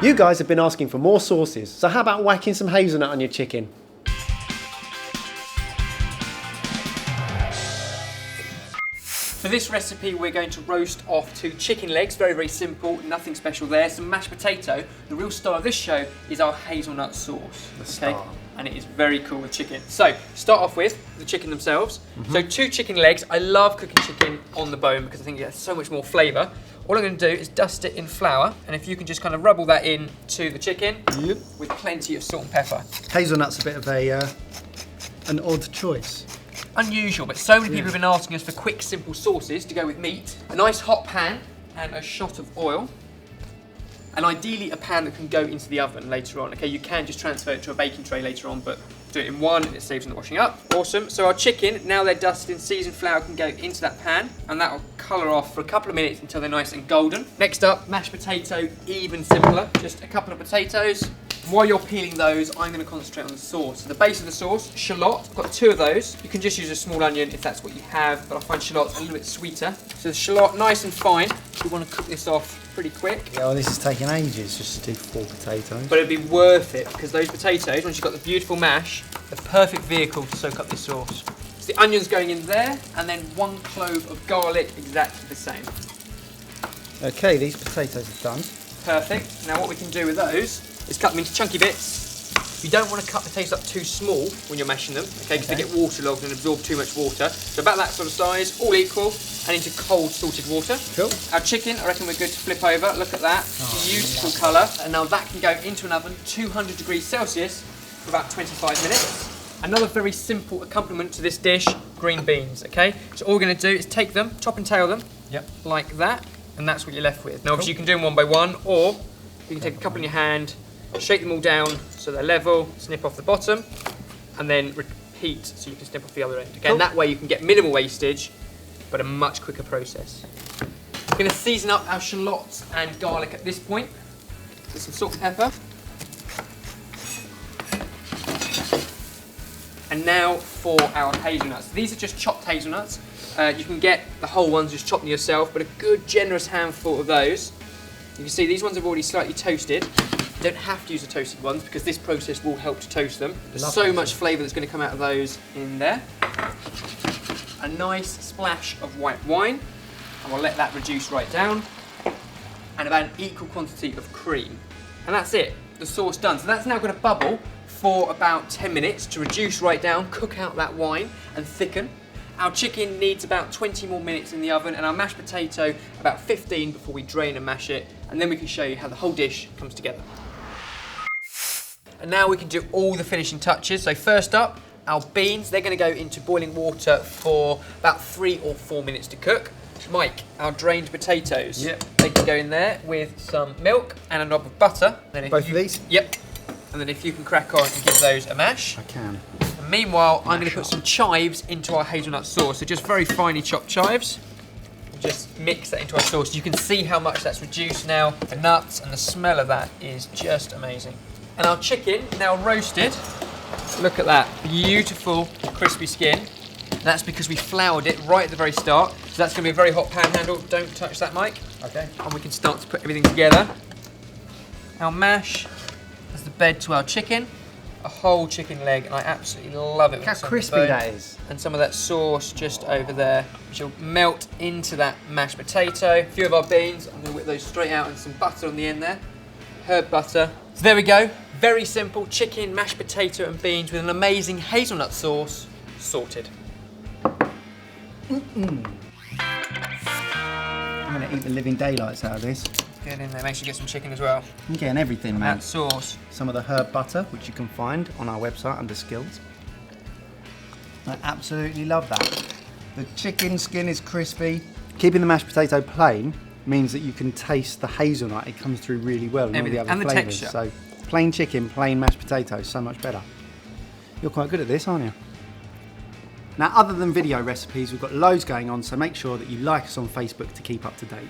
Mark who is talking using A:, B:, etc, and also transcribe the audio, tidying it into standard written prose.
A: You guys have been asking for more sauces, so how about whacking some hazelnut on your chicken?
B: For this recipe, we're going to roast off 2 chicken legs, very, very simple, nothing special there. Some mashed potato. The real star of this show is our hazelnut sauce.
A: The star.
B: And it is very cool with chicken. So, start off with the chicken themselves. So 2 chicken legs. I love cooking chicken on the bone because I think it has so much more flavour. All I'm going to do is dust it in flour, and if you can just kind of rub all that in to the chicken with plenty of salt and pepper.
A: Hazelnut's a bit of an odd choice.
B: Unusual, but so many people have been asking us for quick, simple sauces to go with meat. A nice hot pan and a shot of oil. And ideally a pan that can go into the oven later on. Okay, you can just transfer it to a baking tray later on, but do it in one and it saves on the washing up. Awesome. So our chicken, now they're dusted in seasoned flour, can go into that pan, and that will colour off for a couple of minutes until they're nice and golden. Next up, mashed potato, even simpler. Just a couple of potatoes. While you're peeling those, I'm going to concentrate on the sauce. So the base of the sauce, shallot. I've got 2 of those. You can just use a small onion if that's what you have, but I find shallots a little bit sweeter. So the shallot, nice and fine. We want to cook this off pretty quick.
A: Yeah, well, this is taking ages just to do 4 potatoes.
B: But it'd be worth it because those potatoes, once you've got the beautiful mash, the perfect vehicle to soak up this sauce. So the onion's going in there, and then 1 clove of garlic, exactly the same.
A: Okay, these potatoes are done.
B: Perfect. Now what we can do with those is cut them into chunky bits. You don't want to cut potatoes up too small when you're mashing them, okay, because they get waterlogged and absorb too much water. So about that sort of size, all equal, and into cold salted water.
A: Cool.
B: Our chicken, I reckon we're good to flip over. Look at that, beautiful colour. And now that can go into an oven, 200 degrees Celsius, for about 25 minutes. Another very simple accompaniment to this dish, green beans, okay? So all we're going to do is take them, top and tail them, like that, and that's what you're left with. Now obviously you can do them one by one, or you can take a couple in your hand, shake them all down so they're level, snip off the bottom, and then repeat so you can snip off the other end. Okay, and that way you can get minimal wastage, but a much quicker process. We're going to season up our shallots and garlic at this point with some salt and pepper. And now for our hazelnuts. These are just chopped hazelnuts. You can get the whole ones, just chop them yourself, but a good generous handful of those. You can see these ones are already slightly toasted. You don't have to use the toasted ones because this process will help to toast them. There's so much flavour that's going to come out of those in there. A nice splash of white wine, and we'll let that reduce right down. And about an equal quantity of cream. And that's it, the sauce done. So that's now going to bubble for about 10 minutes to reduce right down, cook out that wine and thicken. Our chicken needs about 20 more minutes in the oven, and our mashed potato about 15 before we drain and mash it, and then we can show you how the whole dish comes together. And now we can do all the finishing touches. So first up, our beans, they're going to go into boiling water for about 3 or 4 minutes to cook. Mike, our drained potatoes, they can go in there with some milk and a knob of butter. Then
A: Both of these?
B: Yep. And then if you can crack on and give those a mash.
A: I can.
B: And meanwhile, I'm going to put some chives into our hazelnut sauce. So just very finely chopped chives. Just mix that into our sauce. You can see how much that's reduced now. The nuts and the smell of that is just amazing. And our chicken, now roasted. Look at that, beautiful crispy skin. That's because we floured it right at the very start. So that's going to be a very hot pan handle. Don't touch that, Mike.
A: Okay.
B: And we can start to put everything together. Our mash as the bed to our chicken. A whole chicken leg, and I absolutely love it.
A: Look how crispy that is.
B: And some of that sauce just over there, which will melt into that mashed potato. A few of our beans, I'm going to whip those straight out, and some butter on the end there. Herb butter. So there we go. Very simple chicken, mashed potato and beans with an amazing hazelnut sauce. Sorted.
A: I'm going to eat the living daylights out of this.
B: Get in there, make sure you get some chicken as well.
A: I'm getting everything, man.
B: That sauce.
A: Some of the herb butter, which you can find on our website under skills. I absolutely love that. The chicken skin is crispy. Keeping the mashed potato plain means that you can taste the hazelnut. It comes through really well and all the other
B: and the
A: flavours.
B: texture.
A: So plain chicken, plain mashed potato, so much better. You're quite good at this, aren't you? Now, other than video recipes, we've got loads going on, so make sure that you like us on Facebook to keep up to date.